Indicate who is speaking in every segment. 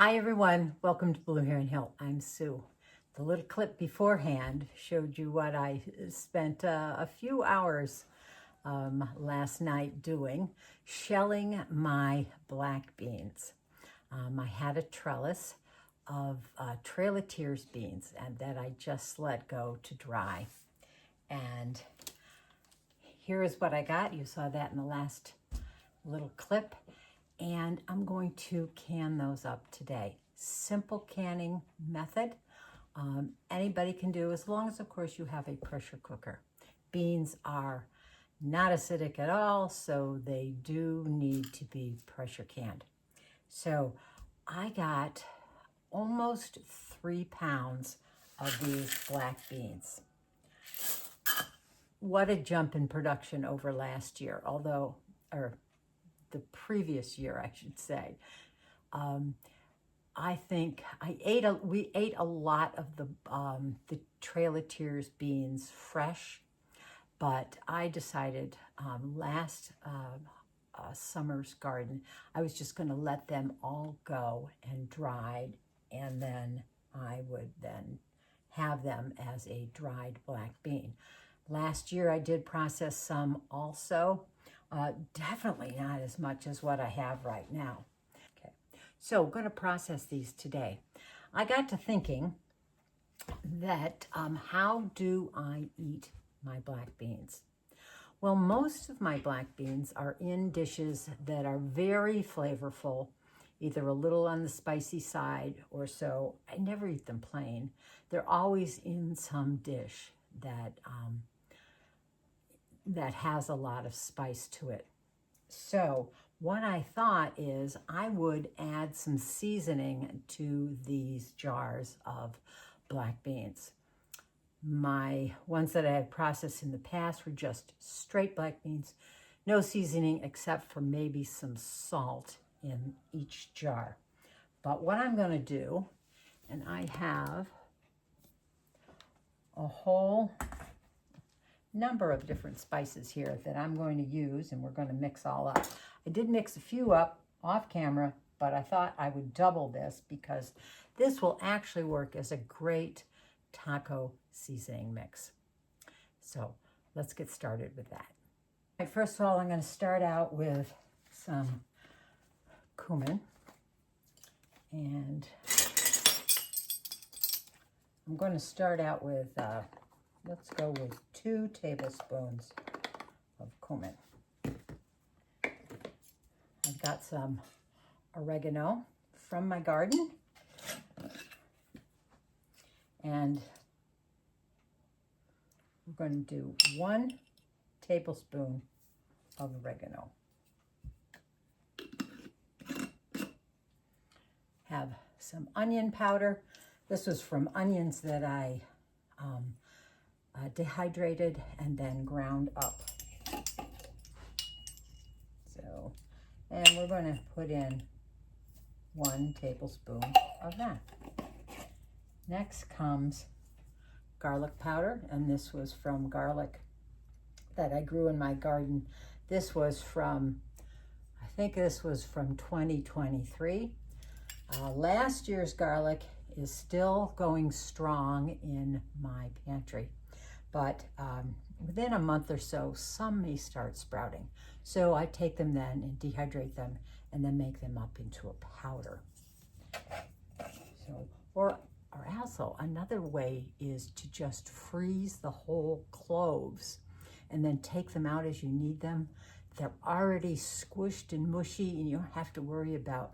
Speaker 1: Hi everyone, welcome to Blue Heron Hill. I'm Sue. The little clip beforehand showed you what I spent a few hours last night doing, shelling my black beans. I had a trellis of Trail of Tears beans and that I just let go to dry. And here is what I got. You saw that in the last little clip. And I'm going to can those up today. Simple canning method. Anybody can do, as long as, of course, you have a pressure cooker. Beans are not acidic at all, so they do need to be pressure canned. So I got almost 3 pounds of these black beans. What a jump in production over last year, the previous year, I should say. I think we ate a lot of the Trail of Tears beans fresh, but I decided last summer's garden, I was just going to let them all go and dried, and then I would then have them as a dried black bean. Last year I did process some also. Definitely not as much as what I have right now. Okay, so I'm going to process these today. I got to thinking that how do I eat my black beans? Well, most of my black beans are in dishes that are very flavorful, either a little on the spicy side or so. I never eat them plain. They're always in some dish that has a lot of spice to it. So what I thought is I would add some seasoning to these jars of black beans. My ones that I had processed in the past were just straight black beans, no seasoning except for maybe some salt in each jar. But what I'm going to do, and I have a whole number of different spices here that I'm going to use, and we're going to mix all up. I did mix a few up off camera, but I thought I would double this because this will actually work as a great taco seasoning mix. So let's get started with that. Right, first of all, I'm going to start out with some cumin, and I'm going to start out with let's go with 2 tablespoons of cumin. I've got some oregano from my garden, and we're going to do 1 tablespoon of oregano. Have some onion powder. This was from onions that I dehydrated and then ground up. So, and we're going to put in 1 tablespoon of that. Next comes garlic powder, and this was from garlic that I grew in my garden. This was from, I think this was from 2023. Last year's garlic is still going strong in my pantry. But within a month or so, some may start sprouting. So I take them then and dehydrate them and then make them up into a powder. So, or also another way is to just freeze the whole cloves and then take them out as you need them. They're already squished and mushy, and you don't have to worry about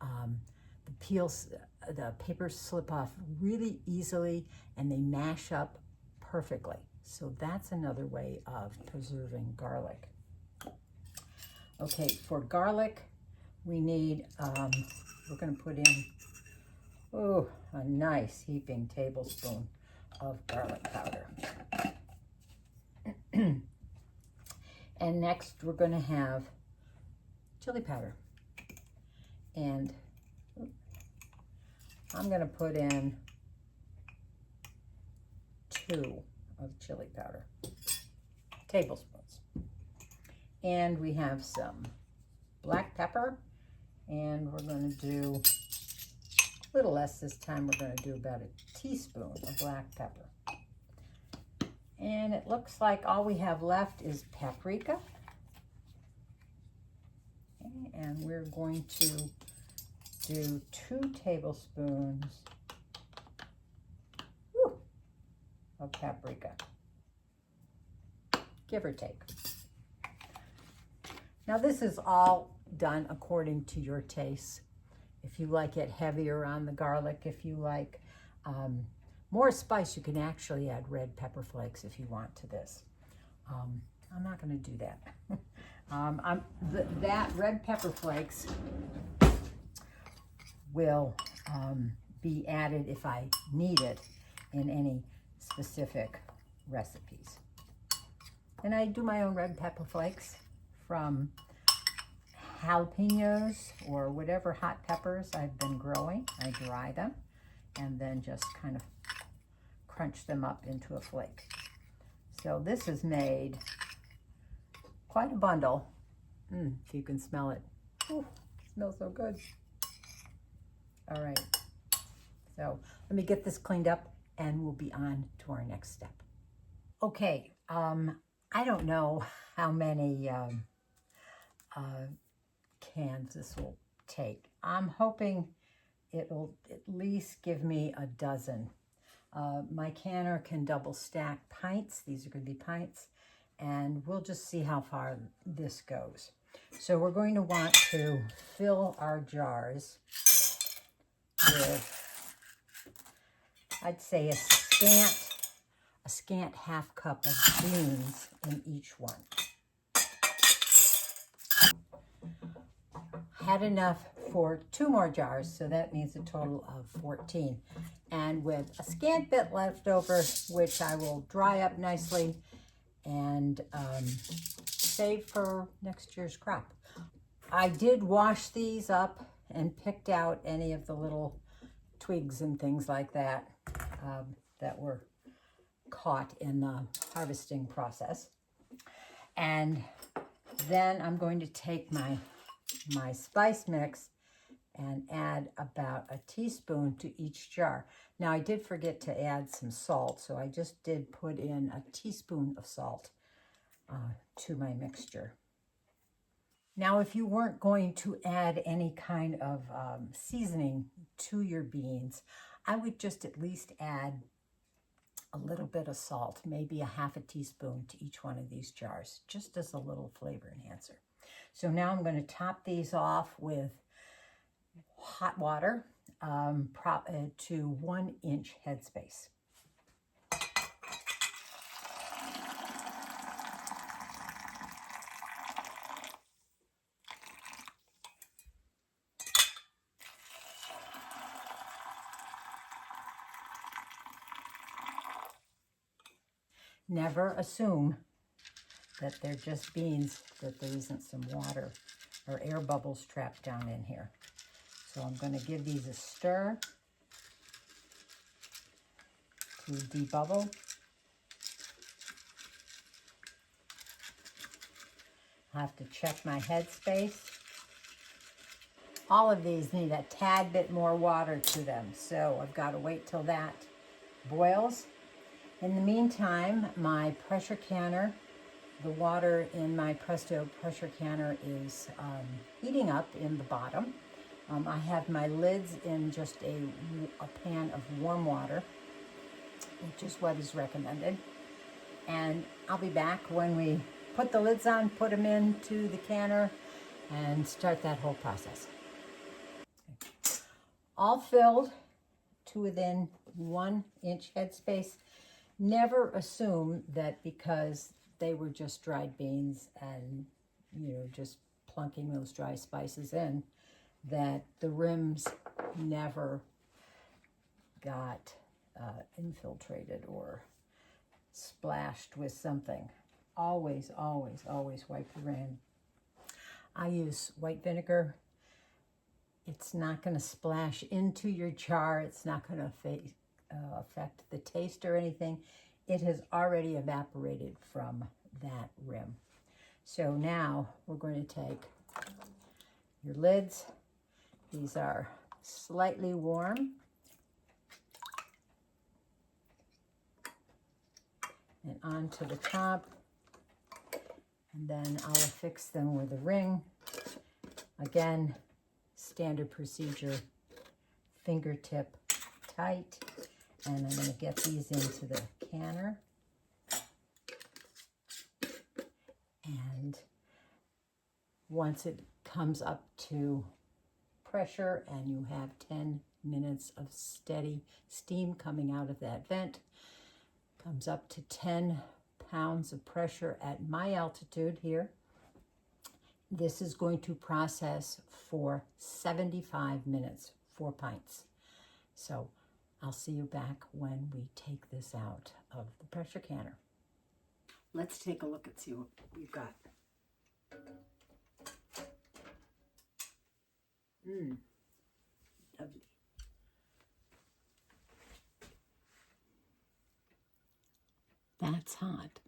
Speaker 1: the peels. The papers slip off really easily and they mash up perfectly. So that's another way of preserving garlic. Okay, for garlic, we need, we're going to put in, a nice heaping tablespoon of garlic powder. And next, we're going to have chili powder. And I'm going to put in 2 of chili powder, tablespoons. And we have some black pepper, and we're going to do A little less this time. We're going to do about a teaspoon of black pepper. And it looks like all we have left is paprika. Okay, and we're going to do 2 tablespoons of paprika, give or take. Now this is all done according to your taste. If you like it heavier on the garlic, if you like more spice, you can actually add red pepper flakes if you want to this. I'm not going to do that. That red pepper flakes will be added if I need it in any specific recipes. And I do my own red pepper flakes from jalapenos or whatever hot peppers I've been growing. I dry them and then just kind of crunch them up into a flake. So this has made quite a bundle. If you can smell it. Ooh, it smells so good. All right, so let me get this cleaned up and we'll be on to our next step. Okay, I don't know how many cans this will take. I'm hoping it'll at least give me a dozen. My canner can double stack pints. These are going to be pints, and we'll just see how far this goes. So we're going to want to fill our jars with, I'd say, a scant half cup of beans in each one. Had enough for 2 more jars, so that means a total of 14. And with a scant bit left over, which I will dry up nicely and save for next year's crop. I did wash these up and picked out any of the little twigs and things like that that were caught in the harvesting process. And then I'm going to take my spice mix and add about a teaspoon to each jar. Now I did forget to add some salt, so I just did put in a teaspoon of salt to my mixture. Now if you weren't going to add any kind of seasoning to your beans, I would just at least add a little bit of salt, maybe a half a teaspoon to each one of these jars, just as a little flavor enhancer. So now I'm going to top these off with hot water to 1-inch headspace. Never assume that they're just beans, that there isn't some water or air bubbles trapped down in here. So I'm going to give these a stir to debubble. I have to check my headspace. All of these need a tad bit more water to them, so I've got to wait till that boils. In the meantime, my pressure canner, the water in my Presto pressure canner is heating up in the bottom. I have my lids in just a pan of warm water, which is what is recommended. And I'll be back when we put the lids on, put them into the canner, and start that whole process. Okay. All filled to within 1-inch headspace. Never assume that because they were just dried beans and, just plunking those dry spices in, that the rims never got infiltrated or splashed with something. Always, always, always wipe the rim. I use white vinegar. It's not going to splash into your jar. It's not going to affect the taste or anything. It has already evaporated from that rim. So now we're going to take your lids. These are slightly warm. And onto the top. And then I'll affix them with a ring. Again, standard procedure, fingertip tight. And I'm going to get these into the canner. And once it comes up to pressure and you have 10 minutes of steady steam coming out of that vent, comes up to 10 pounds of pressure at my altitude here. This is going to process for 75 minutes, 4 pints. So I'll see you back when we take this out of the pressure canner. Let's take a look and see what we've got. Lovely. That's hot.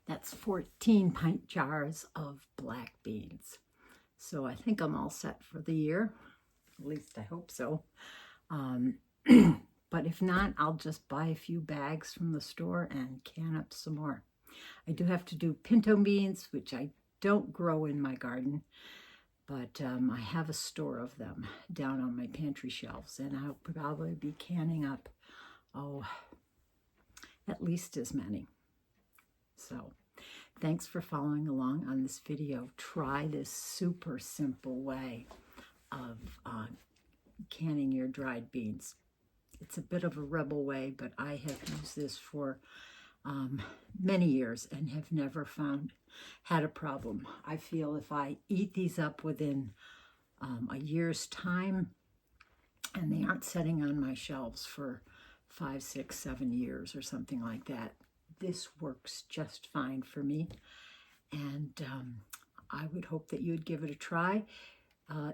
Speaker 1: That's 14 pint jars of black beans. So I think I'm all set for the year. At least I hope so. But if not, I'll just buy a few bags from the store and can up some more. I do have to do pinto beans, which I don't grow in my garden, but I have a store of them down on my pantry shelves, and I'll probably be canning up, at least as many. So thanks for following along on this video. Try this super simple way of canning your dried beans. It's a bit of a rebel way, but I have used this for many years and have never had a problem. I feel if I eat these up within a year's time, and they aren't sitting on my shelves for 5, 6, 7 years or something like that, this works just fine for me. And I would hope that you'd give it a try,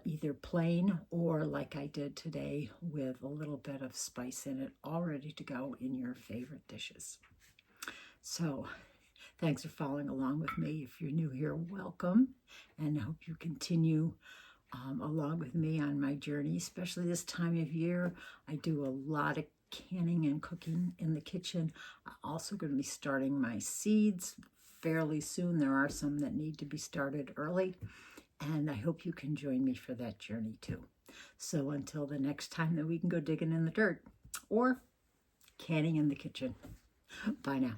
Speaker 1: either plain or like I did today with a little bit of spice in it, all ready to go in your favorite dishes. So thanks for following along with me. If you're new here, welcome, and I hope you continue along with me on my journey, especially this time of year. I do a lot of canning and cooking in the kitchen. I'm also going to be starting my seeds fairly soon. There are some that need to be started early, and I hope you can join me for that journey too. So until the next time that we can go digging in the dirt or canning in the kitchen, bye now.